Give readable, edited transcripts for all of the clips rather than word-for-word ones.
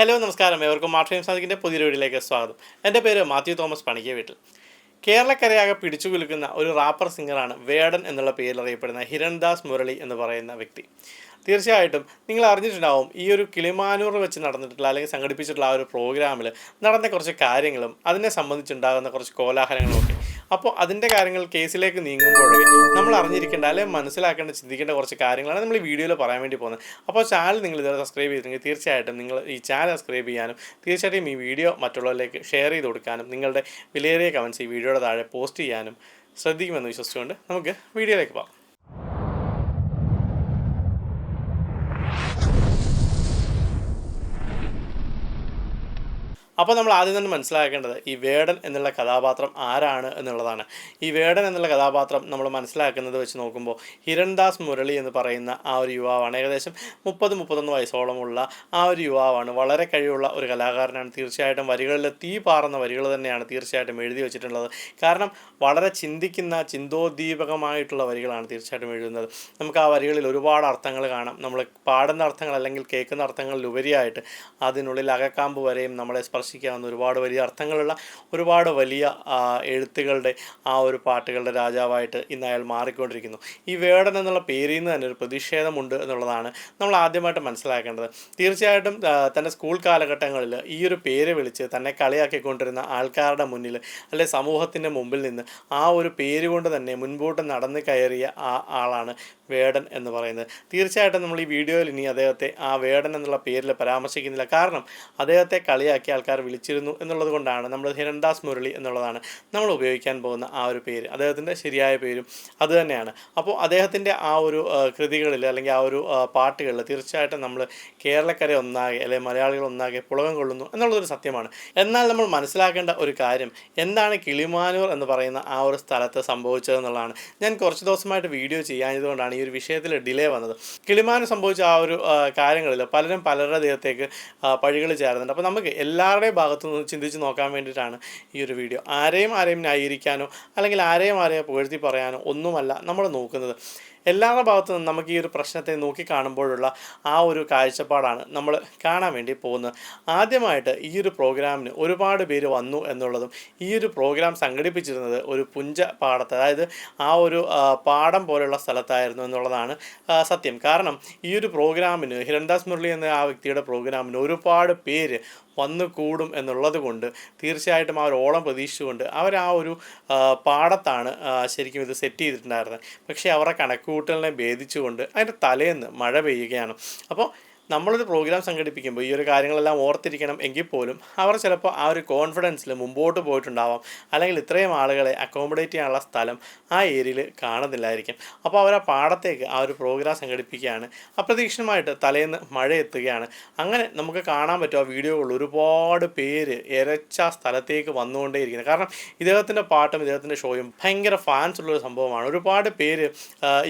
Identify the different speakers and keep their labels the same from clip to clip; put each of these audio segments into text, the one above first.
Speaker 1: Hello നമസ്കാരം, ഏവർക്കും marshal സാദിക്കിൻ്റെ പുതിയൊരു വീഡിയോയിലേക്ക് സ്വാഗതം. എൻ്റെ പേര് മാത്യു തോമസ് പണിക്കിയ വീട്ടിൽ. കേരളക്കരയാകെ പിടിച്ചു കുലുക്കുന്ന ഒരു റാപ്പർ സിംഗറാണ് വേടൻ എന്നുള്ള പേരിൽ അറിയപ്പെടുന്ന ഹിരൺദാസ് മുരളി എന്ന് പറയുന്ന വ്യക്തി. തീർച്ചയായിട്ടും നിങ്ങൾ അറിഞ്ഞിട്ടുണ്ടാവും, ഈ ഒരു കിളിമാനൂർ വെച്ച് നടന്നിട്ടുള്ള അല്ലെങ്കിൽ സംഘടിപ്പിച്ചിട്ടുള്ള ആ ഒരു പ്രോഗ്രാമിൽ നടന്ന കുറച്ച് കാര്യങ്ങളും അതിനെ സംബന്ധിച്ചുണ്ടാകുന്ന കുറച്ച് കോലാഹലങ്ങളും ഒക്കെ. അപ്പോൾ അതിൻ്റെ കാര്യങ്ങൾ കേസിലേക്ക് നീങ്ങുമ്പോഴേ നമ്മൾ അറിഞ്ഞിരിക്കേണ്ട അല്ലെങ്കിൽ മനസ്സിലാക്കേണ്ട, ചിന്തിക്കേണ്ട കുറച്ച് കാര്യങ്ങളാണ് നമ്മൾ ഈ വീഡിയോയിൽ പറയാൻ വേണ്ടി പോകുന്നത്. അപ്പോൾ ചാനൽ നിങ്ങൾ ഇതുവരെ സബ്സ്ക്രൈബ് ചെയ്തിട്ടുണ്ടെങ്കിൽ തീർച്ചയായിട്ടും നിങ്ങൾ ഈ ചാനൽ സബ്സ്ക്രൈബ് ചെയ്യാനും തീർച്ചയായിട്ടും ഈ വീഡിയോ മറ്റുള്ളവരിലേക്ക് ഷെയർ ചെയ്ത് കൊടുക്കാനും നിങ്ങളുടെ വിലയേറിയ കമൻറ്റ്സ് ഈ വീഡിയോയുടെ താഴെ പോസ്റ്റ് ചെയ്യാനും ശ്രദ്ധിക്കുമെന്ന് വിശ്വസിച്ചുകൊണ്ട് നമുക്ക് വീഡിയോയിലേക്ക് പോകാം. അപ്പോൾ നമ്മൾ ആദ്യം തന്നെ മനസ്സിലാക്കേണ്ടത് ഈ വേടൻ എന്നുള്ള കഥാപാത്രം ആരാണ് എന്നുള്ളതാണ്. ഈ വേടൻ എന്നുള്ള കഥാപാത്രം നമ്മൾ മനസ്സിലാക്കുന്നത് വെച്ച് നോക്കുമ്പോൾ ഹിരൺദാസ് മുരളി എന്ന് പറയുന്ന ആ ഒരു യുവാവാണ്. ഏകദേശം 30-31 വയസ്സോളമുള്ള ആ ഒരു യുവാവാണ്. വളരെ കഴിവുള്ള ഒരു കലാകാരനാണ്. തീർച്ചയായിട്ടും വരികളിൽ തീ പാറുന്ന വരികൾ തന്നെയാണ് തീർച്ചയായിട്ടും എഴുതി വെച്ചിട്ടുള്ളത്. കാരണം വളരെ ചിന്തിക്കുന്ന, ചിന്തോദ്ദീപകമായിട്ടുള്ള വരികളാണ് തീർച്ചയായിട്ടും എഴുതുന്നത്. നമുക്ക് ആ വരികളിൽ ഒരുപാട് അർത്ഥങ്ങൾ കാണാം. നമ്മൾ പാടുന്ന അർത്ഥങ്ങൾ അല്ലെങ്കിൽ കേൾക്കുന്ന അർത്ഥങ്ങളിലുപരിയായിട്ട് അതിനുള്ളിൽ അകക്കാമ്പ് വരെയും നമ്മളെ സ്പർശിക്കാവുന്ന ഒരുപാട് വലിയ അർത്ഥങ്ങളുള്ള ഒരുപാട് വലിയ എഴുത്തുകളുടെ ആ ഒരു പാട്ടുകളുടെ രാജാവായിട്ട് ഇന്ന് അയാൾ മാറിക്കൊണ്ടിരിക്കുന്നു. ഈ വേടൻ എന്നുള്ള പേരിൽ നിന്ന് തന്നെ ഒരു പ്രതിഷേധമുണ്ട് എന്നുള്ളതാണ് നമ്മൾ ആദ്യമായിട്ട് മനസ്സിലാക്കേണ്ടത്. തീർച്ചയായിട്ടും തൻ്റെ സ്കൂൾ കാലഘട്ടങ്ങളിൽ ഈ ഒരു പേര് വിളിച്ച് തന്നെ കളിയാക്കിക്കൊണ്ടിരുന്ന ആൾക്കാരുടെ മുന്നിൽ അല്ലെ സമൂഹത്തിൻ്റെ മുമ്പിൽ നിന്ന് ആ ഒരു പേര് കൊണ്ട് തന്നെ മുൻപോട്ട് നടന്ന് കയറിയ ആ ആളാണ് വേടൻ എന്ന് പറയുന്നത്. തീർച്ചയായിട്ടും നമ്മൾ ഈ വീഡിയോയിൽ ഇനി അദ്ദേഹത്തെ ആ വേടൻ എന്നുള്ള പേരിൽ പരാമർശിക്കുന്നില്ല. കാരണം അദ്ദേഹത്തെ കളിയാക്കിയ ആൾക്കാർ വിളിച്ചിരുന്നു എന്നുള്ളത് കൊണ്ടാണ് നമ്മൾ ഹിരൺദാസ് മുരളി എന്നുള്ളതാണ് നമ്മൾ ഉപയോഗിക്കാൻ പോകുന്ന ആ ഒരു പേര്. അദ്ദേഹത്തിൻ്റെ ശരിയായ പേരും അതുതന്നെയാണ്. അപ്പോൾ അദ്ദേഹത്തിൻ്റെ ആ ഒരു കൃതികളിൽ അല്ലെങ്കിൽ ആ ഒരു പാട്ടുകളിൽ തീർച്ചയായിട്ടും നമ്മൾ കേരളക്കര ഒന്നാകെ അല്ലെങ്കിൽ മലയാളികൾ ഒന്നാകെ പുളകം കൊള്ളുന്നു എന്നുള്ളതൊരു സത്യമാണ്. എന്നാൽ നമ്മൾ മനസ്സിലാക്കേണ്ട ഒരു കാര്യം എന്താണ് കിളിമാനൂർ എന്ന് പറയുന്ന ആ ഒരു സ്ഥലത്ത് സംഭവിച്ചതെന്നുള്ളതാണ്. ഞാൻ കുറച്ച് ദിവസമായിട്ട് വീഡിയോ ചെയ്യാഞ്ഞതുകൊണ്ടാണ് ഈ ഒരു വിഷയത്തിൽ ഡിലേ വന്നത്. കിളിമാനൂർ സംഭവിച്ച ആ ഒരു കാര്യങ്ങളിൽ പലരും പലരുടെ ദേഹത്തേക്ക് പഴികൾ ചേർന്നുണ്ട്. അപ്പോൾ നമുക്ക് എല്ലാവരുടെയും ഭാഗത്തു നിന്ന് ചിന്തിച്ച് നോക്കാൻ വേണ്ടിയിട്ടാണ് ഈ ഒരു വീഡിയോ. ആരെയും ന്യായീകരിക്കാനോ അല്ലെങ്കിൽ ആരെയും പുകഴ്ത്തി പറയാനോ ഒന്നുമല്ല നമ്മൾ നോക്കുന്നത്. എല്ലാവരുടെ ഭാഗത്തു നിന്നും നമുക്ക് ഈ ഒരു പ്രശ്നത്തെ നോക്കിക്കാണുമ്പോഴുള്ള ആ ഒരു കാഴ്ചപ്പാടാണ് നമ്മൾ കാണാൻ വേണ്ടി പോകുന്നത്. ആദ്യമായിട്ട് ഈ ഒരു പ്രോഗ്രാമിന് ഒരുപാട് പേര് വന്നു എന്നുള്ളതും ഈ ഒരു പ്രോഗ്രാം സംഘടിപ്പിച്ചിരുന്നത് ഒരു പുഞ്ച പാടത്ത്, അതായത് ആ ഒരു പാടം പോലെയുള്ള സ്ഥലത്തായിരുന്നു എന്നുള്ളതാണ് സത്യം. കാരണം ഈ ഒരു പ്രോഗ്രാമിന് ഹിരൺദാസ് മുരളി എന്ന ആ വ്യക്തിയുടെ പ്രോഗ്രാമിന് ഒരുപാട് പേര് വന്നു കൂടും എന്നുള്ളത് കൊണ്ട് തീർച്ചയായിട്ടും ആ ഒരു ഓളം പ്രതീക്ഷിച്ചുകൊണ്ട് അവർ ആ ഒരു പാടത്താണ് ശരിക്കും ഇത് സെറ്റ് ചെയ്തിട്ടുണ്ടായിരുന്നത്. പക്ഷേ അവരുടെ കണക്കുകൂട്ടലിനെ ഭേദിച്ചുകൊണ്ട് അതിൻ്റെ തലേന്ന് മഴ പെയ്യുകയാണ്. അപ്പോൾ നമ്മളൊരു പ്രോഗ്രാം സംഘടിപ്പിക്കുമ്പോൾ ഈ ഒരു കാര്യങ്ങളെല്ലാം ഓർത്തിരിക്കണം എങ്കിൽ പോലും അവർ ചിലപ്പോൾ ആ ഒരു കോൺഫിഡൻസിൽ മുമ്പോട്ട് പോയിട്ടുണ്ടാവാം. അല്ലെങ്കിൽ ഇത്രയും ആളുകളെ അക്കോമഡേറ്റ് ചെയ്യാനുള്ള സ്ഥലം ആ ഏരിയയിൽ കാണുന്നില്ലായിരിക്കും. അപ്പോൾ അവർ ആ പാടത്തേക്ക് ആ ഒരു പ്രോഗ്രാം സംഘടിപ്പിക്കുകയാണ്. അപ്രതീക്ഷിതമായിട്ട് തലേന്ന് മഴ എത്തുകയാണ്. അങ്ങനെ നമുക്ക് കാണാൻ പറ്റും ആ വീഡിയോകളിൽ ഒരുപാട് പേര് ഇരച്ച സ്ഥലത്തേക്ക് വന്നുകൊണ്ടേയിരിക്കുന്നത്. കാരണം ഇദ്ദേഹത്തിൻ്റെ പാട്ടും ഇദ്ദേഹത്തിൻ്റെ ഷോയും ഭയങ്കര ഫാൻസ് ഉള്ളൊരു സംഭവമാണ്. ഒരുപാട് പേര്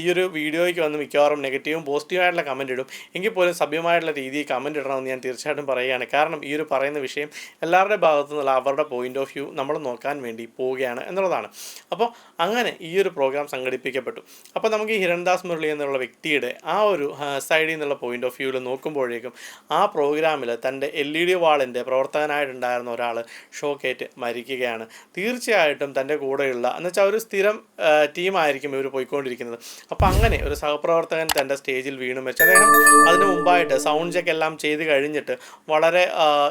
Speaker 1: ഈ ഒരു വീഡിയോയ്ക്ക് വന്ന് മിക്കവാറും നെഗറ്റീവും പോസിറ്റീവായിട്ടുള്ള കമൻറ്റ് ഇടും. എങ്കിൽ പോലും സഭ്യമായിട്ടുള്ള രീതിയിൽ കമൻറ്റ് ഇടണമെന്ന് ഞാൻ തീർച്ചയായിട്ടും പറയുകയാണ്. കാരണം ഈ ഒരു പറയുന്ന വിഷയം എല്ലാവരുടെ ഭാഗത്തു നിന്നുള്ള അവരുടെ പോയിൻ്റ് ഓഫ് വ്യൂ നമ്മൾ നോക്കാൻ വേണ്ടി പോവുകയാണ് എന്നുള്ളതാണ്. അപ്പോൾ അങ്ങനെ ഈ ഒരു പ്രോഗ്രാം സംഘടിപ്പിക്കപ്പെട്ടു. അപ്പോൾ നമുക്ക് ഈ ഹിരൺദാസ് മുരളി എന്നുള്ള വ്യക്തിയുടെ ആ ഒരു സൈഡിൽ നിന്നുള്ള പോയിൻ്റ് ഓഫ് വ്യൂവിൽ നോക്കുമ്പോഴേക്കും ആ പ്രോഗ്രാമിൽ തൻ്റെ LED വാളിൻ്റെ പ്രവർത്തകനായിട്ടുണ്ടായിരുന്ന ഒരാൾ ഷോക്കേറ്റ് മരിക്കുകയാണ്. തീർച്ചയായിട്ടും തൻ്റെ കൂടെയുള്ള എന്നുവെച്ചാൽ ഒരു സ്ഥിരം ടീമായിരിക്കും ഇവർ പോയിക്കൊണ്ടിരിക്കുന്നത്. അപ്പോൾ അങ്ങനെ ഒരു സഹപ്രവർത്തകൻ തൻ്റെ സ്റ്റേജിൽ വീണു മരിച്ചു. അദ്ദേഹം അതിന് മുമ്പായിട്ട് സൗണ്ട് ചെക്ക് എല്ലാം ചെയ്ത് കഴിഞ്ഞിട്ട് വളരെ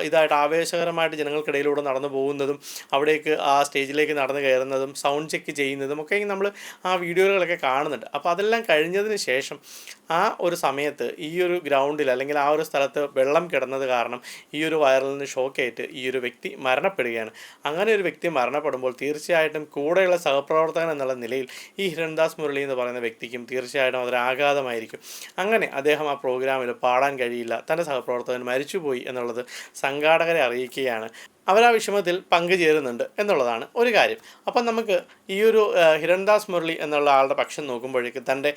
Speaker 1: ഇതായിട്ട് ആവേശകരമായിട്ട് ജനങ്ങൾക്കിടയിലൂടെ നടന്നു പോകുന്നതും അവിടേക്ക് ആ സ്റ്റേജിലേക്ക് നടന്നു കയറുന്നതും സൗണ്ട് ചെക്ക് ചെയ്യുന്നതും ഒക്കെ നമ്മൾ ആ വീഡിയോകളൊക്കെ കാണുന്നുണ്ട്. അപ്പോൾ അതെല്ലാം കഴിഞ്ഞതിന് ശേഷം ആ ഒരു സമയത്ത് ഈ ഒരു ഗ്രൗണ്ടിൽ അല്ലെങ്കിൽ ആ ഒരു സ്ഥലത്ത് വെള്ളം കിടന്നത് കാരണം ഈ ഒരു വയറിന് ഷോക്കേറ്റ് ഈ ഒരു വ്യക്തി മരണപ്പെടുകയാണ്. അങ്ങനെ ഒരു വ്യക്തി മരണപ്പെടുമ്പോൾ തീർച്ചയായിട്ടും കൂടെയുള്ള സഹപ്രവർത്തകൻ എന്നുള്ള നിലയിൽ ഈ ഹിരൺദാസ് മുരളി എന്ന് പറയുന്ന വ്യക്തിക്കും തീർച്ചയായിട്ടും അതൊരു ആഘാതമായിരിക്കും. അങ്ങനെ അദ്ദേഹം ആ പ്രോഗ്രാമിൽ പാടാൻ കഴിയില്ല, തൻ്റെ സഹപ്രവർത്തകൻ മരിച്ചുപോയി എന്നുള്ളത് സംഘാടകരെ അറിയിക്കുകയാണ്. അവർ ആ വിഷമത്തിൽ പങ്കുചേരുന്നുണ്ട് എന്നുള്ളതാണ് ഒരു കാര്യം. അപ്പം നമുക്ക് ഈ ഒരു ഹിരൺദാസ് മുരളി എന്നുള്ള ആളുടെ പക്ഷം നോക്കുമ്പോഴേക്ക് തൻ്റെ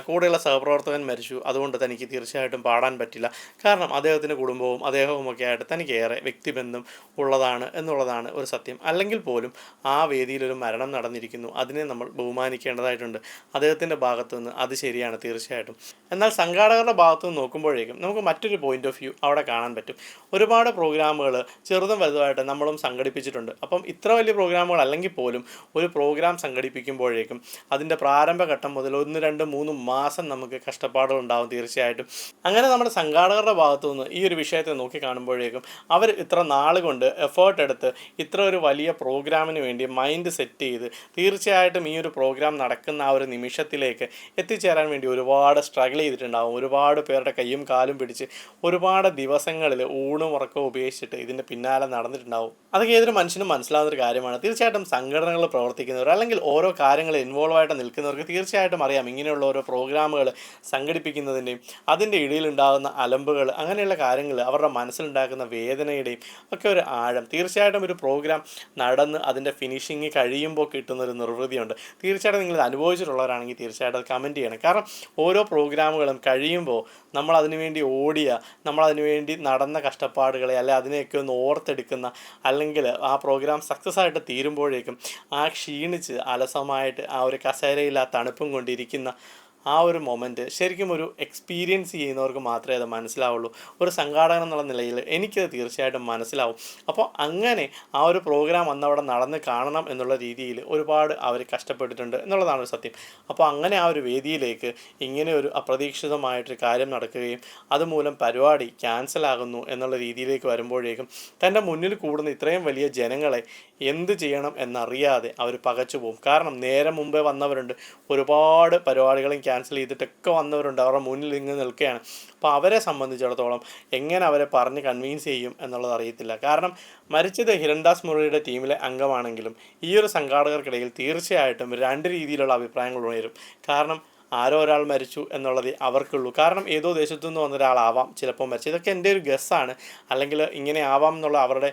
Speaker 1: കൂടെയുള്ള സഹപ്രവർത്തകൻ മരിച്ചു, അതുകൊണ്ട് തനിക്ക് തീർച്ചയായിട്ടും പാടാൻ പറ്റില്ല. കാരണം അദ്ദേഹത്തിൻ്റെ കുടുംബവും അദ്ദേഹവുമൊക്കെ ആയിട്ട് തനിക്ക് ഏറെ വ്യക്തിബന്ധം ഉള്ളതാണ് എന്നുള്ളതാണ് ഒരു സത്യം. അല്ലെങ്കിൽ പോലും ആ വേദിയിലൊരു മരണം നടന്നിരിക്കുന്നു, അതിനെ നമ്മൾ ബഹുമാനിക്കേണ്ടതായിട്ടുണ്ട്. അദ്ദേഹത്തിൻ്റെ ഭാഗത്തു നിന്ന് അത് ശരിയാണ് തീർച്ചയായിട്ടും. എന്നാൽ സംഘാടകരുടെ ഭാഗത്തു നിന്ന് നോക്കുമ്പോഴേക്കും നമുക്ക് മറ്റൊരു പോയിന്റ് ഓഫ് വ്യൂ അവിടെ കാണാൻ പറ്റും. ഒരുപാട് പ്രോഗ്രാമുകൾ ചെറുതും വലുതുമായിട്ട് നമ്മളും സംഘടിപ്പിച്ചിട്ടുണ്ട്. അപ്പം ഇത്ര വലിയ പ്രോഗ്രാമുകൾ അല്ലെങ്കിൽ പോലും ഒരു പ്രോഗ്രാം സംഘടിപ്പിക്കുമ്പോഴേക്കും അതിൻ്റെ പ്രാരംഭഘട്ടം മുതൽ 1, 2, 3 മാസം നമുക്ക് കഷ്ടപ്പാടുകൾ ഉണ്ടാകും തീർച്ചയായിട്ടും. അങ്ങനെ നമ്മുടെ സംഘാടകരുടെ ഭാഗത്തു നിന്ന് ഈ ഒരു വിഷയത്തെ നോക്കി കാണുമ്പോഴേക്കും അവർ ഇത്ര നാൾ കൊണ്ട് എഫേർട്ട് എടുത്ത് ഇത്ര ഒരു വലിയ പ്രോഗ്രാമിന് വേണ്ടി മൈൻഡ് സെറ്റ് ചെയ്ത് തീർച്ചയായിട്ടും ഈ ഒരു പ്രോഗ്രാം നടക്കുന്ന ആ ഒരു നിമിഷത്തിലേക്ക് എത്തിച്ചേരാൻ വേണ്ടി ഒരുപാട് സ്ട്രഗിൾ ചെയ്തിട്ടുണ്ടാകും. ഒരുപാട് പേരുടെ കയ്യും കാലും പിടിച്ച് ഒരുപാട് ദിവസങ്ങളിൽ ഊണും ഉറക്കവും ഉപേക്ഷിച്ചിട്ട് ഇതിൻ്റെ പിന്നാലെ നടന്നിട്ടുണ്ടാവും. അതൊക്കെ ഏതൊരു മനുഷ്യനും മനസ്സിലാവുന്നൊരു കാര്യമാണ്. തീർച്ചയായിട്ടും സംഘടനകൾ പ്രവർത്തിക്കുന്നവർ അല്ലെങ്കിൽ ഓരോ കാര്യങ്ങൾ ഇൻവോൾവ് ആയിട്ട് നിൽക്കുന്നവർക്ക് തീർച്ചയായിട്ടും അറിയാം ഇങ്ങനെയുള്ള ഓരോ പ്രോഗ്രാമുകൾ സംഘടിപ്പിക്കുന്നതിൻ്റെയും അതിൻ്റെ ഇടയിലുണ്ടാകുന്ന അലമ്പുകൾ അങ്ങനെയുള്ള കാര്യങ്ങൾ അവരുടെ മനസ്സിലുണ്ടാക്കുന്ന വേദനയുടെയും ഒക്കെ ഒരു ആഴം. തീർച്ചയായിട്ടും ഒരു പ്രോഗ്രാം നടന്ന് അതിൻ്റെ ഫിനിഷിങ് കഴിയുമ്പോൾ കിട്ടുന്നൊരു നിർവൃതിയുണ്ട്. തീർച്ചയായിട്ടും നിങ്ങളിത് അനുഭവിച്ചിട്ടുള്ളവരാണെങ്കിൽ തീർച്ചയായിട്ടും അത് കമൻറ്റ് ചെയ്യണം. കാരണം ഓരോ പ്രോഗ്രാമുകളും കഴിയുമ്പോൾ നമ്മൾ അതിനു വേണ്ടി ഓടിയ നമ്മളതിനു വേണ്ടി നടന്ന കഷ്ടപ്പാടുകളെ അല്ലെ അതിനെയൊക്കെ ഒന്ന് ഓർത്തെടുക്കുന്ന അല്ലെങ്കിൽ ആ പ്രോഗ്രാം സക്സസ് ആയിട്ട് തീരുമ്പോഴേക്കും ആ ക്ഷീണിച്ച് അലസമായിട്ട് ആ ഒരു കസേരയിൽ ആ തണുപ്പും കൊണ്ടിരിക്കുന്ന ആ ഒരു മൊമെൻറ്റ് ശരിക്കും ഒരു എക്സ്പീരിയൻസ് ചെയ്യുന്നവർക്ക് മാത്രമേ അത് മനസ്സിലാവുള്ളൂ. ഒരു സംഘാടകൻ എന്നുള്ള നിലയിൽ എനിക്കത് തീർച്ചയായിട്ടും മനസ്സിലാവും. അപ്പോൾ അങ്ങനെ ആ ഒരു പ്രോഗ്രാം അന്നവിടെ നടന്ന് കാണണം എന്നുള്ള രീതിയിൽ ഒരുപാട് അവർ കഷ്ടപ്പെട്ടിട്ടുണ്ട് എന്നുള്ളതാണ് ഒരു സത്യം. അപ്പോൾ അങ്ങനെ ആ ഒരു വേദിയിലേക്ക് ഇങ്ങനെ ഒരു അപ്രതീക്ഷിതമായിട്ടൊരു കാര്യം നടക്കുകയും അതുമൂലം പരിപാടി ക്യാൻസലാകുന്നു എന്നുള്ള രീതിയിലേക്ക് വരുമ്പോഴേക്കും തൻ്റെ മുന്നിൽ കൂടുന്ന ഇത്രയും വലിയ ജനങ്ങളെ എന്ത് ചെയ്യണം എന്നറിയാതെ അവർ പകച്ചു പോകും. കാരണം നേരെ മുമ്പേ വന്നവരുണ്ട്, ഒരുപാട് പരിപാടികളും ക്യാൻസൽ ചെയ്തിട്ടൊക്കെ വന്നവരുണ്ട്, അവരുടെ മുന്നിൽ ഇങ്ങനെ നിൽക്കുകയാണ്. അപ്പോൾ അവരെ സംബന്ധിച്ചിടത്തോളം എങ്ങനെ അവരെ പറഞ്ഞ് കൺവീൻസ് ചെയ്യും എന്നുള്ളത് അറിയത്തില്ല. കാരണം മരിച്ചത് ഹിരൺദാസ് മുരളിയുടെ ടീമിലെ അംഗമാണെങ്കിലും ഈ ഒരു സംഘാടകർക്കിടയിൽ തീർച്ചയായിട്ടും 2 രീതിയിലുള്ള അഭിപ്രായങ്ങൾ ഉയരും. കാരണം ആരോ ഒരാൾ മരിച്ചു എന്നുള്ളത് അവർക്കുള്ളൂ. കാരണം ഏതോ ദേശത്തു നിന്ന് വന്ന ഒരാളാവാം ചിലപ്പോൾ മരിച്ചത്. ഇതൊക്കെ എൻ്റെ ഒരു ഗസ്സാണ്. അല്ലെങ്കിൽ ഇങ്ങനെ ആവാം എന്നുള്ള അവരുടെ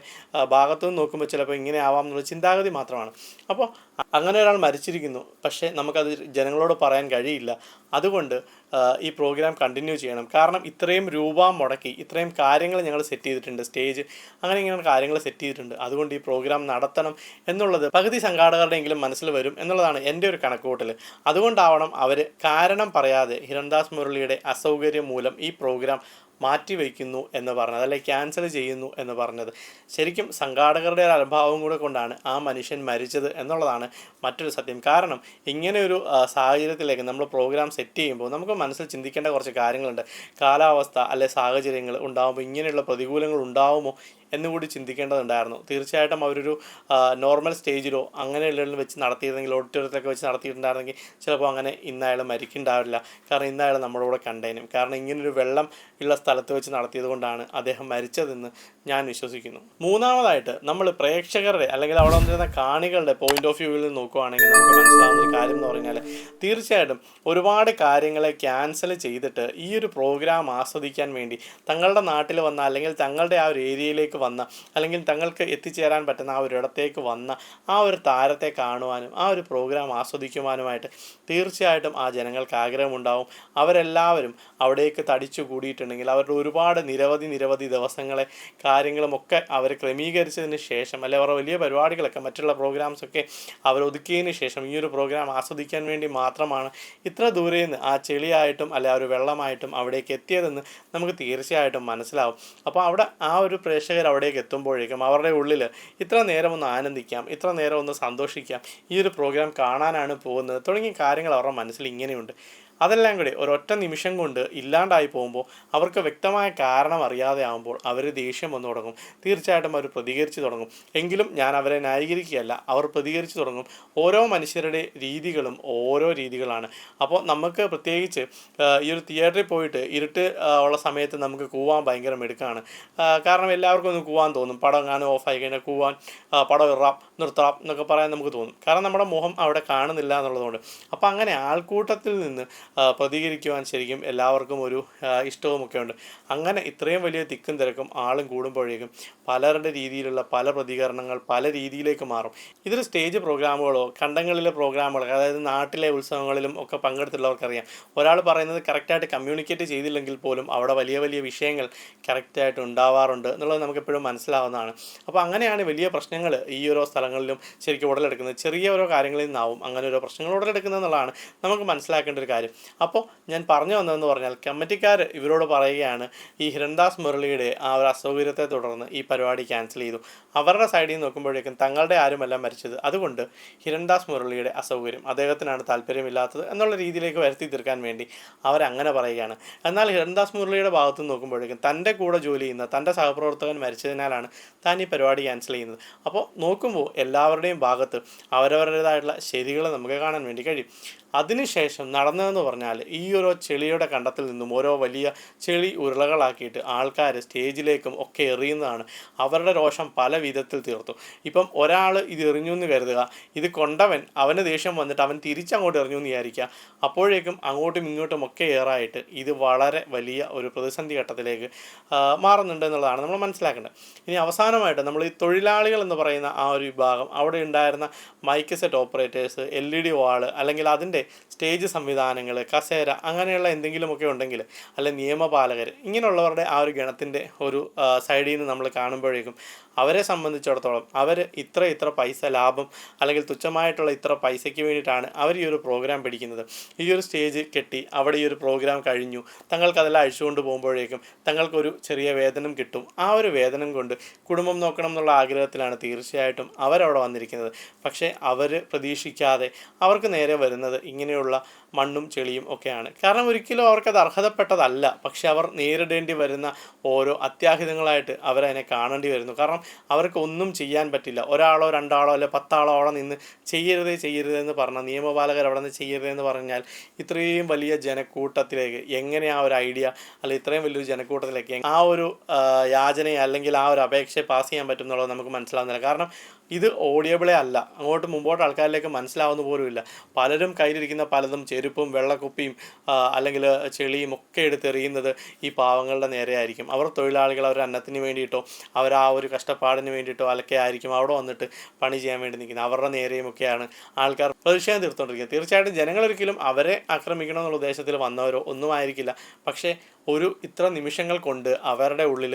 Speaker 1: ഭാഗത്തു നിന്ന് നോക്കുമ്പോൾ ചിലപ്പോൾ ഇങ്ങനെ ആവാം എന്നുള്ള ചിന്താഗതി മാത്രമാണ്. അപ്പോൾ അങ്ങനെ ഒരാൾ മരിച്ചിരിക്കുന്നു, പക്ഷേ നമുക്കത് ജനങ്ങളോട് പറയാൻ കഴിയില്ല. അതുകൊണ്ട് ഈ പ്രോഗ്രാം കണ്ടിന്യൂ ചെയ്യണം. കാരണം ഇത്രയും രൂപ മുടക്കി ഇത്രയും കാര്യങ്ങൾ ഞങ്ങൾ സെറ്റ് ചെയ്തിട്ടുണ്ട്, സ്റ്റേജ് അങ്ങനെ ഇങ്ങനെ കാര്യങ്ങൾ സെറ്റ് ചെയ്തിട്ടുണ്ട്, അതുകൊണ്ട് ഈ പ്രോഗ്രാം നടത്തണം എന്നുള്ളത് പകുതി സംഘാടകരുടെയെങ്കിലും മനസ്സിൽ വരും എന്നുള്ളതാണ് എൻ്റെ ഒരു കണക്കുകൂട്ടൽ. അതുകൊണ്ടാവണം അവർ കാരണം പറയാതെ ഹിരൺദാസ് മുരളിയുടെ അസൗകര്യം മൂലം ഈ പ്രോഗ്രാം മാറ്റിവെക്കുന്നു എന്ന് പറഞ്ഞത്, അല്ലെങ്കിൽ ക്യാൻസൽ ചെയ്യുന്നു എന്ന് പറഞ്ഞത്. ശരിക്കും സംഘാടകരുടെ ഒരു അലംഭാവം കൂടെ കൊണ്ടാണ് ആ മനുഷ്യൻ മരിച്ചത് എന്നുള്ളതാണ് മറ്റൊരു സത്യം. കാരണം ഇങ്ങനെ ഒരു സാഹചര്യത്തിലേക്ക് നമ്മൾ പ്രോഗ്രാം സെറ്റ് ചെയ്യുമ്പോൾ നമുക്ക് മനസ്സിൽ ചിന്തിക്കേണ്ട കുറച്ച് കാര്യങ്ങളുണ്ട്. കാലാവസ്ഥ അല്ലെ സാഹചര്യങ്ങൾ ഉണ്ടാകുമ്പോൾ ഇങ്ങനെയുള്ള പ്രതികൂലങ്ങൾ ഉണ്ടാകുമോ എന്നുകൂടി ചിന്തിക്കേണ്ടതുണ്ടായിരുന്നു. തീർച്ചയായിട്ടും അവരൊരു നോർമൽ സ്റ്റേജിലോ അങ്ങനെയുള്ള വെച്ച് നടത്തിയിരുന്നെങ്കിൽ, ഓഡിറ്റോറിയത്തിലൊക്കെ വെച്ച് നടത്തിയിട്ടുണ്ടായിരുന്നെങ്കിൽ ചിലപ്പോൾ അങ്ങനെ ഇന്നയാൾ മരിക്കുന്നുണ്ടാവില്ല. കാരണം ഇന്നയാൾ നമ്മുടെ കൂടെ കണ്ടേനും. കാരണം ഇങ്ങനൊരു വെള്ളം ഉള്ള സ്ഥലത്ത് വെച്ച് നടത്തിയത് കൊണ്ടാണ് അദ്ദേഹം മരിച്ചതെന്ന് ഞാൻ വിശ്വസിക്കുന്നു. മൂന്നാമതായിട്ട് നമ്മൾ പ്രേക്ഷകരുടെ അല്ലെങ്കിൽ അവിടെ വന്നിരുന്ന കാണികളുടെ പോയിന്റ് ഓഫ് വ്യൂവിൽ നിന്ന് നോക്കുകയാണെങ്കിൽ നമുക്ക് മനസ്സിലാവുന്ന ഒരു കാര്യം എന്ന് പറഞ്ഞാൽ തീർച്ചയായിട്ടും ഒരുപാട് കാര്യങ്ങളെ ക്യാൻസൽ ചെയ്തിട്ട് ഈ ഒരു പ്രോഗ്രാം ആസ്വദിക്കാൻ വേണ്ടി തങ്ങളുടെ നാട്ടിൽ വന്ന അല്ലെങ്കിൽ തങ്ങളുടെ ആ ഒരു ഏരിയയിലേക്ക് വന്ന അല്ലെങ്കിൽ തങ്ങൾക്ക് എത്തിച്ചേരാൻ പറ്റുന്ന ആ ഒരു ഇടത്തേക്ക് വന്ന ആ ഒരു താരത്തെ കാണുവാനും ആ ഒരു പ്രോഗ്രാം ആസ്വദിക്കുവാനുമായിട്ട് തീർച്ചയായിട്ടും ആ ജനങ്ങൾക്ക് ആഗ്രഹമുണ്ടാവും. അവരെല്ലാവരും അവിടേക്ക് തടിച്ചു കൂടിയിട്ടുണ്ടെങ്കിൽ അവരുടെ ഒരുപാട് നിരവധി ദിവസങ്ങളെ കാര്യങ്ങളുമൊക്കെ അവർ ക്രമീകരിച്ചതിന് ശേഷം അല്ലെങ്കിൽ അവരുടെ വലിയ പരിപാടികളൊക്കെ മറ്റുള്ള പ്രോഗ്രാംസൊക്കെ അവർ ഒതുക്കിയതിന് ശേഷം ഈ ഒരു പ്രോഗ്രാം ആസ്വദിക്കാൻ വേണ്ടി മാത്രമാണ് ഇത്ര ദൂരെ നിന്ന് ആ ചെളിയായിട്ടും അല്ലെ ആ ഒരു വെള്ളമായിട്ടും അവിടേക്ക് എത്തിയതെന്ന് നമുക്ക് തീർച്ചയായിട്ടും മനസ്സിലാവും. അപ്പോൾ അവിടെ ആ ഒരു പ്രേക്ഷകർ അവിടേക്ക് എത്തുമ്പോഴേക്കും അവരുടെ ഉള്ളിൽ ഇത്ര നേരം ഒന്ന് ആനന്ദിക്കാം, ഇത്ര നേരം ഒന്ന് സന്തോഷിക്കാം, ഈ ഒരു പ്രോഗ്രാം കാണാനാണ് പോകുന്നത് തുടങ്ങിയ കാര്യങ്ങൾ അവരുടെ മനസ്സിൽ ഇങ്ങനെയുണ്ട്. അതെല്ലാം കൂടി ഒരൊറ്റ നിമിഷം കൊണ്ട് ഇല്ലാണ്ടായി പോകുമ്പോൾ അവർക്ക് വ്യക്തമായ കാരണം അറിയാതെ ആകുമ്പോൾ അവർ ദേഷ്യം വന്നു തുടങ്ങും. തീർച്ചയായിട്ടും അവർ പ്രതികരിച്ച് തുടങ്ങും. എങ്കിലും ഞാൻ അവരെ ന്യായീകരിക്കുകയല്ല, അവർ പ്രതികരിച്ച് തുടങ്ങും. ഓരോ മനുഷ്യരുടെ രീതികളും ഓരോ രീതികളാണ്. അപ്പോൾ നമുക്ക് പ്രത്യേകിച്ച് ഈ ഒരു തിയേറ്ററിൽ പോയിട്ട് ഇരുട്ട് ഉള്ള സമയത്ത് നമുക്ക് കൂവാൻ ഭയങ്കര മിടുക്കാണ്. കാരണം എല്ലാവർക്കും ഒന്ന് കൂവാൻ തോന്നും. പടം കാണാൻ ഓഫായി കഴിഞ്ഞാൽ കൂവാൻ, പടം ഇറാം നിർത്താം എന്നൊക്കെ പറയാൻ നമുക്ക് തോന്നും. കാരണം നമ്മുടെ മുഖം അവിടെ കാണുന്നില്ല എന്നുള്ളതുകൊണ്ട്. അപ്പോൾ അങ്ങനെ ആൾക്കൂട്ടത്തിൽ നിന്ന് പ്രതികരിക്കുവാൻ ശരിക്കും എല്ലാവർക്കും ഒരു ഇഷ്ടവുമൊക്കെ ഉണ്ട്. അങ്ങനെ ഇത്രയും വലിയ തിക്കും തിരക്കും ആളും കൂടുമ്പോഴേക്കും പലരുടെ രീതിയിലുള്ള പല പ്രതികരണങ്ങൾ പല രീതിയിലേക്ക് മാറും. ഇതൊരു സ്റ്റേജ് പ്രോഗ്രാമുകളോ കണ്ടങ്ങളിലെ പ്രോഗ്രാമുകളോ അതായത് നാട്ടിലെ ഉത്സവങ്ങളിലും ഒക്കെ പങ്കെടുത്തുള്ളവർക്കറിയാം. ഒരാൾ പറയുന്നത് കറക്റ്റായിട്ട് കമ്മ്യൂണിക്കേറ്റ് ചെയ്തില്ലെങ്കിൽ പോലും അവിടെ വലിയ വിഷയങ്ങൾ കറക്റ്റായിട്ട് ഉണ്ടാവാറുണ്ട് എന്നുള്ളത് നമുക്കെപ്പോഴും മനസ്സിലാവുന്നതാണ്. അപ്പോൾ അങ്ങനെയാണ് വലിയ പ്രശ്നങ്ങൾ ഈ ഓരോ സ്ഥലങ്ങളിലും ശരിക്കും ഉടലെടുക്കുന്നത്. ചെറിയ ഓരോ കാര്യങ്ങളിൽ നിന്നാവും അങ്ങനെ ഓരോ പ്രശ്നങ്ങൾ ഉടലെടുക്കുന്നത് എന്നുള്ളതാണ് നമുക്ക് മനസ്സിലാക്കേണ്ട ഒരു കാര്യം. അപ്പോൾ ഞാൻ പറഞ്ഞു വന്നതെന്ന് പറഞ്ഞാൽ കമ്മിറ്റിക്കാർ ഇവരോട് പറയുകയാണ് ഈ ഹിരൺദാസ് മുരളിയുടെ ആ ഒരു അസൗകര്യത്തെ തുടർന്ന് ഈ പരിപാടി ക്യാൻസൽ ചെയ്തു. അവരുടെ സൈഡിൽ നിന്ന് നോക്കുമ്പോഴേക്കും തങ്ങളുടെ ആരുമല്ല മരിച്ചത്, അതുകൊണ്ട് ഹിരൺദാസ് മുരളിയുടെ അസൗകര്യം അദ്ദേഹത്തിനാണ് താല്പര്യമില്ലാത്തത് എന്നുള്ള രീതിയിലേക്ക് വരുത്തി തീർക്കാൻ വേണ്ടി അവരങ്ങനെ പറയുകയാണ്. എന്നാൽ ഹിരൺദാസ് മുരളിയുടെ ഭാഗത്ത് നിന്ന് നോക്കുമ്പോഴേക്കും തൻ്റെ കൂടെ ജോലി ചെയ്യുന്ന തൻ്റെ സഹപ്രവർത്തകൻ മരിച്ചതിനാലാണ് താൻ ഈ പരിപാടി ക്യാൻസൽ ചെയ്യുന്നത്. അപ്പോൾ നോക്കുമ്പോൾ എല്ലാവരുടെയും ഭാഗത്ത് അവരവരുടേതായിട്ടുള്ള ശരികൾ നമുക്ക് കാണാൻ വേണ്ടി കഴിയും. അതിനുശേഷം നടന്നതെന്ന് പറഞ്ഞാൽ ഈ ഒരു ചെളിയുടെ കണ്ടത്തിൽ നിന്നും ഓരോ വലിയ ചെളി ഉരുളകളാക്കിയിട്ട് ആൾക്കാർ സ്റ്റേജിലേക്കും ഒക്കെ എറിയുന്നതാണ്. അവരുടെ രോഷം പല വിധത്തിൽ തീർത്തു. ഇപ്പം ഒരാൾ ഇത് എറിഞ്ഞു എന്ന് കരുതുക, ഇത് കൊണ്ടവൻ അവന് ദേഷ്യം വന്നിട്ട് അവൻ തിരിച്ചങ്ങോട്ട് എറിഞ്ഞു എന്ന് വിചാരിക്കുക. അപ്പോഴേക്കും അങ്ങോട്ടും ഇങ്ങോട്ടും ഒക്കെ ഏറായിട്ട് ഇത് വളരെ വലിയ ഒരു പ്രതിസന്ധി ഘട്ടത്തിലേക്ക് മാറുന്നുണ്ട് എന്നുള്ളതാണ് നമ്മൾ മനസ്സിലാക്കേണ്ടത്. ഇനി അവസാനമായിട്ട് നമ്മൾ ഈ തൊഴിലാളികൾ എന്ന് പറയുന്ന ആ ഒരു വിഭാഗം, അവിടെ ഉണ്ടായിരുന്ന മൈക്ക് സെറ്റ് ഓപ്പറേറ്റേഴ്സ്, LED വാള്, അല്ലെങ്കിൽ അതിൻ്റെ സ്റ്റേജ് സംവിധാനങ്ങൾ, കസേര, അങ്ങനെയുള്ള എന്തെങ്കിലുമൊക്കെ ഉണ്ടെങ്കിൽ, അല്ലെങ്കിൽ നിയമപാലകർ, ഇങ്ങനെയുള്ളവരുടെ ആ ഒരു ഗണത്തിൻ്റെ ഒരു സൈഡിൽ നിന്ന് നമ്മൾ കാണുമ്പോഴേക്കും അവരെ സംബന്ധിച്ചിടത്തോളം അവർ ഇത്ര പൈസ ലാഭം അല്ലെങ്കിൽ തുച്ഛമായിട്ടുള്ള ഇത്ര പൈസയ്ക്ക് വേണ്ടിയിട്ടാണ് അവർ ഈ ഒരു പ്രോഗ്രാം പിടിക്കുന്നത്. ഈ ഒരു സ്റ്റേജ് കെട്ടി അവിടെ ഈ ഒരു പ്രോഗ്രാം കഴിഞ്ഞു, തങ്ങൾക്കതെല്ലാം അഴിച്ചുകൊണ്ട് പോകുമ്പോഴേക്കും തങ്ങൾക്കൊരു ചെറിയ വേതനം കിട്ടും. ആ ഒരു വേതനം കൊണ്ട് കുടുംബം നോക്കണം എന്നുള്ള ആഗ്രഹത്തിലാണ് തീർച്ചയായിട്ടും അവരവിടെ വന്നിരിക്കുന്നത്. പക്ഷേ അവർ പ്രതീക്ഷിക്കാതെ അവർക്ക് നേരെ വരുന്നത് ഇങ്ങനെയുള്ള മണ്ണും ചെളിയും ഒക്കെയാണ്. കാരണം ഒരിക്കലും അവർക്കത് അർഹതപ്പെട്ടതല്ല, പക്ഷെ അവർ നേരിടേണ്ടി വരുന്ന ഓരോ അത്യാഹിതങ്ങളായിട്ട് അവരതിനെ കാണേണ്ടി വരുന്നു. കാരണം അവർക്ക് ഒന്നും ചെയ്യാൻ പറ്റില്ല. ഒരാളോ രണ്ടാളോ അല്ലെ 10 ആളോ അവിടെ നിന്ന് ചെയ്യരുതെന്ന് പറഞ്ഞാൽ, നിയമപാലകർ അവിടെ നിന്ന് ചെയ്യരുതെന്ന് പറഞ്ഞാൽ ഇത്രയും വലിയ ജനക്കൂട്ടത്തിലേക്ക് എങ്ങനെ ആ ഒരു ഐഡിയ അല്ലെ ഇത്രയും വലിയൊരു ജനക്കൂട്ടത്തിലേക്ക് ആ ഒരു യാചനയെ അല്ലെങ്കിൽ ആ ഒരു അപേക്ഷയെ പാസ് ചെയ്യാൻ പറ്റും എന്നുള്ളത് നമുക്ക് മനസ്സിലാവുന്നില്ല. കാരണം ഇത് ഓഡിയബിളേ അല്ല, അങ്ങോട്ട് മുമ്പോട്ട് ആൾക്കാരിലേക്ക് മനസ്സിലാവുന്ന പോലുമില്ല. പലരും കയ്യിലിരിക്കുന്ന പലതും ചെരുപ്പും വെള്ളക്കുപ്പിയും അല്ലെങ്കിൽ ചെളിയും ഒക്കെ എടുത്തെറിയുന്നത് ഈ പാവങ്ങളുടെ നേരെ ആയിരിക്കും. അവർ തൊഴിലാളികൾ അവരുടെ അന്നത്തിന് വേണ്ടിയിട്ടോ അവർ ആ ഒരു കഷ്ടപ്പാടിന് വേണ്ടിയിട്ടോ അലക്കെ ആയിരിക്കും അവിടെ വന്നിട്ട് പണി ചെയ്യാൻ വേണ്ടി നിൽക്കുന്നത്. അവരുടെ നേരെയുമൊക്കെയാണ് ആൾക്കാർ പ്രതിഷേധം തീർത്തുകൊണ്ടിരിക്കുന്നത്. തീർച്ചയായിട്ടും ജനങ്ങളൊരിക്കലും അവരെ ആക്രമിക്കണം എന്നുള്ള ഉദ്ദേശത്തിൽ വന്നവരോ ഒന്നും ആയിരിക്കില്ല. പക്ഷേ ഇത്ര നിമിഷങ്ങൾ കൊണ്ട് അവരുടെ ഉള്ളിൽ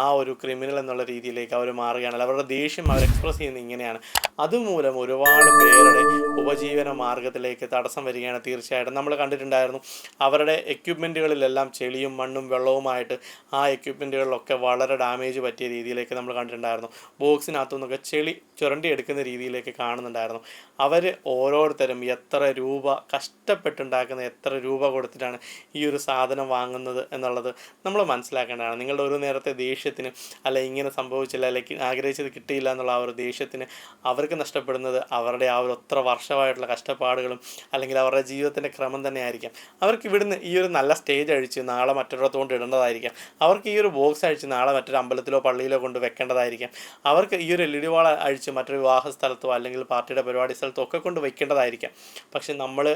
Speaker 1: ആ ഒരു ക്രിമിനൽ എന്നുള്ള രീതിയിലേക്ക് അവർ മാറുകയാണ്. അവരുടെ ദേഷ്യം അവർ എക്സ്പ്രസ് ചെയ്യുന്നത് ഇങ്ങനെയാണ്. അതുമൂലം ഒരുപാട് പേരുടെ ഉപജീവന മാർഗത്തിലേക്ക് തടസ്സം വരികയാണ്. തീർച്ചയായിട്ടും നമ്മൾ കണ്ടിട്ടുണ്ടായിരുന്നു അവരുടെ എക്യുപ്മെൻറ്റുകളിലെല്ലാം ചെളിയും മണ്ണും വെള്ളവുമായിട്ട് ആ എക്യുപ്മെൻറ്റുകളിലൊക്കെ വളരെ ഡാമേജ് പറ്റിയ രീതിയിലേക്ക് നമ്മൾ കണ്ടിട്ടുണ്ടായിരുന്നു. ബോക്സിനകത്തു നിന്നൊക്കെ ചെളി ചുരണ്ടി എടുക്കുന്ന രീതിയിലേക്ക് കാണുന്നുണ്ടായിരുന്നു. അവർ ഓരോരുത്തരും എത്ര രൂപ കഷ്ടപ്പെട്ടുണ്ടാക്കുന്ന എത്ര രൂപ കൊടുത്തിട്ടാണ് ഈ ഒരു സാധനം വാങ്ങുന്നത് എന്നുള്ളത് നമ്മൾ മനസ്സിലാക്കേണ്ടതാണ്. നിങ്ങളുടെ ഒരു നേരത്തെ ദേഷ്യത്തിന് അല്ല ഇങ്ങനെ സംഭവിച്ചില്ല അല്ലെങ്കിൽ ആഗ്രഹിച്ചത് കിട്ടിയില്ല എന്നുള്ള ആ ഒരു ദേഷ്യത്തിന് അവർക്ക് നഷ്ടപ്പെടുന്നത് അവരുടെ ആ ഒരു ഒത്ര വർഷമായിട്ടുള്ള കഷ്ടപ്പാടുകളും അല്ലെങ്കിൽ അവരുടെ ജീവിതത്തിൻ്റെ ക്രമം തന്നെ ആയിരിക്കാം. അവർക്ക് ഇവിടുന്ന് ഈ ഒരു നല്ല സ്റ്റേജ് അഴിച്ച് നാളെ മറ്റൊരിടത്തുകൊണ്ട് ഇടേണ്ടതായിരിക്കാം. അവർക്ക് ഈ ഒരു ബോക്സ് അഴിച്ച് നാളെ മറ്റൊരു അമ്പലത്തിലോ പള്ളിയിലോ കൊണ്ട് വെക്കേണ്ടതായിരിക്കാം. അവർക്ക് ഈ ഒരു LED വാൾ അഴിച്ച് മറ്റൊരു വിവാഹ സ്ഥലത്തോ അല്ലെങ്കിൽ പാർട്ടിയുടെ പരിപാടി സ്ഥലത്തോ ഒക്കെ കൊണ്ട് വയ്ക്കേണ്ടതായിരിക്കാം. പക്ഷെ നമ്മൾ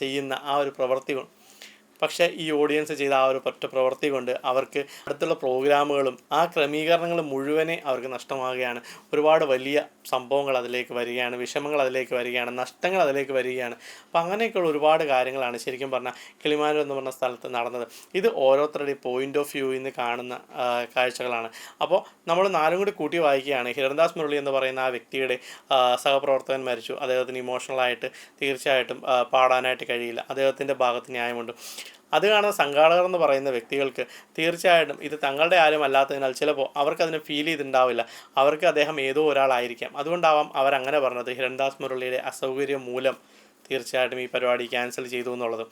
Speaker 1: ചെയ്യുന്ന ആ ഒരു പ്രവൃത്തി പക്ഷേ ഈ ഓഡിയൻസ് ചെയ്ത ആ ഒരു ഒറ്റ പ്രവൃത്തി കൊണ്ട് അവർക്ക് അടുത്തുള്ള പ്രോഗ്രാമുകളും ആ ക്രമീകരണങ്ങൾ മുഴുവനെ അവർക്ക് നഷ്ടമാകുകയാണ്. ഒരുപാട് വലിയ സംഭവങ്ങൾ അതിലേക്ക് വരികയാണ്, വിഷമങ്ങൾ അതിലേക്ക് വരികയാണ്, നഷ്ടങ്ങൾ അതിലേക്ക് വരികയാണ്. അപ്പോൾ അങ്ങനെയൊക്കെയുള്ള ഒരുപാട് കാര്യങ്ങളാണ് ശരിക്കും പറഞ്ഞാൽ കിളിമാനൂർ എന്ന് പറഞ്ഞ സ്ഥലത്ത് നടന്നത്. ഇത് ഓരോരുത്തരുടെയും പോയിൻ്റ് ഓഫ് വ്യൂവിൽ നിന്ന് കാണുന്ന കാഴ്ചകളാണ്. അപ്പോൾ നമ്മൾ നാലും കൂടി കൂട്ടി വായിക്കുകയാണ്. ഹിരൺദാസ് മുരളി എന്ന് പറയുന്ന ആ വ്യക്തിയുടെ സഹപ്രവർത്തകൻ മരിച്ചു. അദ്ദേഹത്തിന് ഇമോഷണലായിട്ട് തീർച്ചയായിട്ടും പാടാനായിട്ട് കഴിയില്ല. അദ്ദേഹത്തിൻ്റെ ഭാഗത്ത് ന്യായമുണ്ട്. അത് കാണുന്ന സംഘാടകർ എന്ന് പറയുന്ന വ്യക്തികൾക്ക് തീർച്ചയായിട്ടും ഇത് തങ്ങളുടെ ആരും അല്ലാത്തതിനാൽ ചിലപ്പോൾ അവർക്കതിന് ഫീൽ ചെയ്തിട്ടുണ്ടാവില്ല. അവർക്ക് അദ്ദേഹം ഏതോ ഒരാളായിരിക്കാം. അതുകൊണ്ടാവാം അവരങ്ങനെ പറഞ്ഞത് ഹിരൺദാസ് മുരളിയുടെ അസൗകര്യം മൂലം തീർച്ചയായിട്ടും ഈ പരിപാടി ക്യാൻസൽ ചെയ്തു എന്നുള്ളത്.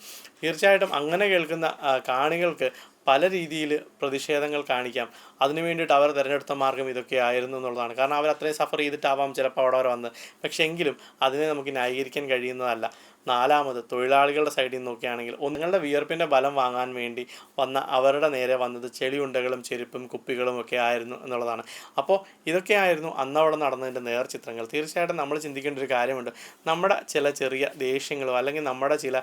Speaker 1: തീർച്ചയായിട്ടും അങ്ങനെ കേൾക്കുന്ന കാണികൾക്ക് പല രീതിയിൽ പ്രതിഷേധങ്ങൾ കാണിക്കാം. അതിനു വേണ്ടിയിട്ട് അവർ തിരഞ്ഞെടുത്ത മാർഗ്ഗം ഇതൊക്കെ ആയിരുന്നു എന്നുള്ളതാണ്. കാരണം അവർ അത്രയും സഫർ ചെയ്തിട്ടാവാം ചിലപ്പോൾ അവിടെ അവർ വന്ന്. പക്ഷേ എങ്കിലും അതിനെ നമുക്ക് ന്യായീകരിക്കാൻ കഴിയുന്നതല്ല. നാലാമത് തൊഴിലാളികളുടെ സൈഡിൽ നിന്ന് നോക്കുകയാണെങ്കിൽ ഒന്നുങ്ങളുടെ വിയർപ്പിൻ്റെ ബലം വാങ്ങാൻ വേണ്ടി വന്ന അവരുടെ നേരെ വന്നത് ചെളിയുണ്ടകളും ചെരുപ്പും കുപ്പികളും ഒക്കെ ആയിരുന്നു എന്നുള്ളതാണ്. അപ്പോൾ ഇതൊക്കെയായിരുന്നു അന്നവിടെ നടന്നതിൻ്റെ നേർചിത്രങ്ങൾ. തീർച്ചയായിട്ടും നമ്മൾ ചിന്തിക്കേണ്ട ഒരു കാര്യമുണ്ട്. നമ്മുടെ ചില ചെറിയ ദേഷ്യങ്ങളും അല്ലെങ്കിൽ നമ്മുടെ ചില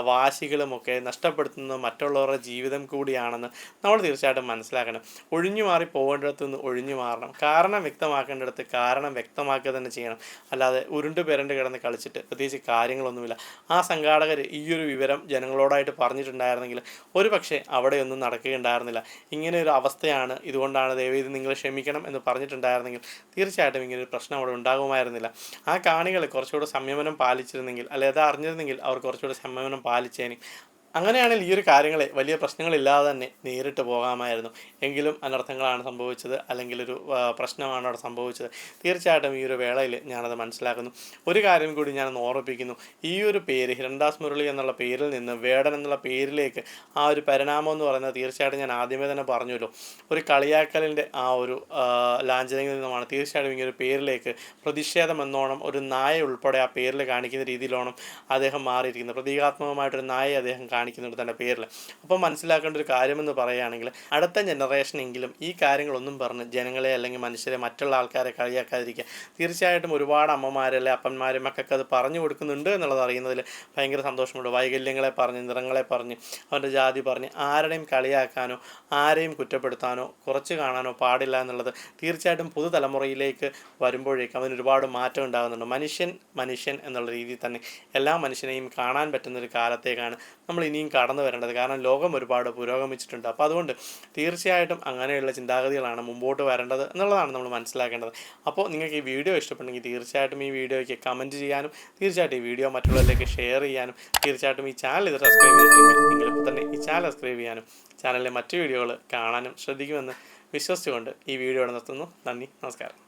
Speaker 1: വാശികളുമൊക്കെ നഷ്ടപ്പെടുത്തുന്നത് മറ്റുള്ളവരുടെ ജീവിതം കൂടിയാണെന്ന് നമ്മൾ തീർച്ചയായിട്ടും മനസ്സിലാക്കണം. ഒഴിഞ്ഞു മാറി പോകേണ്ടിടത്ത് നിന്ന് ഒഴിഞ്ഞു മാറണം. കാരണം വ്യക്തമാക്കേണ്ടിടത്ത് കാരണം വ്യക്തമാക്കുക തന്നെ ചെയ്യണം. അല്ലാതെ ഉരുണ്ട് പെരണ്ട് കിടന്ന് കളിച്ചിട്ട് പ്രത്യേകിച്ച് കാര്യങ്ങളൊന്നുമില്ല. ആ സംഘാടകർ ഈ ഒരു വിവരം ജനങ്ങളോടായിട്ട് പറഞ്ഞിട്ടുണ്ടായിരുന്നെങ്കിൽ ഒരു പക്ഷേ അവിടെയൊന്നും നടക്കുകയുണ്ടായിരുന്നില്ല. ഇങ്ങനെ ഒരു അവസ്ഥയാണ്, ഇതുകൊണ്ടാണ് ദയവേത് നിങ്ങൾ ക്ഷമിക്കണം എന്ന് പറഞ്ഞിട്ടുണ്ടായിരുന്നെങ്കിൽ തീർച്ചയായിട്ടും ഇങ്ങനൊരു പ്രശ്നം അവിടെ ഉണ്ടാകുമായിരുന്നില്ല. ആ കാണികൾ കുറച്ചുകൂടെ സംയമനം പാലിച്ചിരുന്നെങ്കിൽ, അല്ലെ അത് അറിഞ്ഞിരുന്നെങ്കിൽ അവർ കുറച്ചുകൂടെ സംയമനം പാലിച്ചേനെ. അങ്ങനെയാണെങ്കിൽ ഈ ഒരു കാര്യങ്ങളെ വലിയ പ്രശ്നങ്ങളില്ലാതെ തന്നെ നേരിട്ട് പോകാമായിരുന്നു. എങ്കിലും അനർത്ഥങ്ങളാണ് സംഭവിച്ചത്, അല്ലെങ്കിൽ ഒരു പ്രശ്നമാണ് അവിടെ സംഭവിച്ചത്. തീർച്ചയായിട്ടും ഈ ഒരു വേളയിൽ ഞാനത് മനസ്സിലാക്കുന്നു. ഒരു കാര്യം കൂടി ഞാനൊന്ന് ഓർമ്മിപ്പിക്കുന്നു. ഈ ഒരു പേര് ഹിരൺദാസ് മുരളി എന്നുള്ള പേരിൽ നിന്ന് വേടൻ എന്നുള്ള പേരിലേക്ക് ആ ഒരു പരിണാമം എന്ന് പറയുന്നത് തീർച്ചയായിട്ടും ഞാൻ ആദ്യമേ തന്നെ പറഞ്ഞല്ലോ, ഒരു കളിയാക്കലിൻ്റെ ആ ഒരു ലാഞ്ചനയിൽ നിന്നുമാണ് തീർച്ചയായിട്ടും ഈ ഒരു പേരിലേക്ക് പ്രതിഷേധം എന്നോണം ഒരു നായ ഉൾപ്പെടെ ആ പേരിൽ കാണിക്കുന്ന രീതിയിലോണം അദ്ദേഹം മാറിയിരിക്കുന്നത്. പ്രതീകാത്മകമായിട്ടൊരു നായയെ അദ്ദേഹം കാണിക്കുന്നുണ്ട് തൻ്റെ പേരിൽ. അപ്പോൾ മനസ്സിലാക്കേണ്ട ഒരു കാര്യമെന്ന് പറയുകയാണെങ്കിൽ അടുത്ത ജനറേഷനെങ്കിലും ഈ കാര്യങ്ങളൊന്നും പറഞ്ഞ് ജനങ്ങളെ അല്ലെങ്കിൽ മനുഷ്യരെ മറ്റുള്ള ആൾക്കാരെ കളിയാക്കാതിരിക്കുക. തീർച്ചയായിട്ടും ഒരുപാട് അമ്മമാരല്ലേ അപ്പന്മാരും മക്കൾക്ക് അത് പറഞ്ഞു കൊടുക്കുന്നുണ്ട് എന്നുള്ളത് അറിയുന്നതിൽ ഭയങ്കര സന്തോഷമുണ്ട്. വൈകല്യങ്ങളെ പറഞ്ഞ്, നിറങ്ങളെ പറഞ്ഞ്, അവൻ്റെ ജാതി പറഞ്ഞ് ആരുടെയും കളിയാക്കാനോ ആരെയും കുറ്റപ്പെടുത്താനോ കുറച്ച് കാണാനോ പാടില്ല എന്നുള്ളത് തീർച്ചയായിട്ടും പുതുതലമുറയിലേക്ക് വരുമ്പോഴേക്കും അതിന് ഒരുപാട് മാറ്റം ഉണ്ടാകുന്നുണ്ട്. മനുഷ്യൻ എന്നുള്ള രീതിയിൽ തന്നെ എല്ലാ മനുഷ്യനെയും കാണാൻ പറ്റുന്നൊരു കാലത്തേക്കാണ് നമ്മൾ ഇനിയും കടന്നു വരേണ്ടത്. കാരണം ലോകം ഒരുപാട് പുരോഗമിച്ചിട്ടുണ്ട്. അപ്പോൾ അതുകൊണ്ട് തീർച്ചയായിട്ടും അങ്ങനെയുള്ള ചിന്താഗതികളാണ് മുമ്പോട്ട് വരേണ്ടത് എന്നുള്ളതാണ് നമ്മൾ മനസ്സിലാക്കേണ്ടത്. അപ്പോൾ നിങ്ങൾക്ക് ഈ വീഡിയോ ഇഷ്ടപ്പെട്ടെങ്കിൽ തീർച്ചയായിട്ടും ഈ വീഡിയോയ്ക്ക് കമൻറ്റ് ചെയ്യാനും തീർച്ചയായിട്ടും ഈ വീഡിയോ മറ്റുള്ളവരിലേക്ക് ഷെയർ ചെയ്യാനും തീർച്ചയായിട്ടും ഈ ചാനൽ ഇത് സബ്സ്ക്രൈബ് ചെയ്തിട്ടില്ലെങ്കിൽ നിങ്ങളിപ്പോൾ തന്നെ ഈ ചാനൽ സബ്സ്ക്രൈബ് ചെയ്യാനും ചാനലിലെ മറ്റു വീഡിയോകൾ കാണാനും ശ്രദ്ധിക്കുമെന്ന് വിശ്വസിച്ചുകൊണ്ട് ഈ വീഡിയോ നിർത്തുന്നു. നന്ദി, നമസ്കാരം.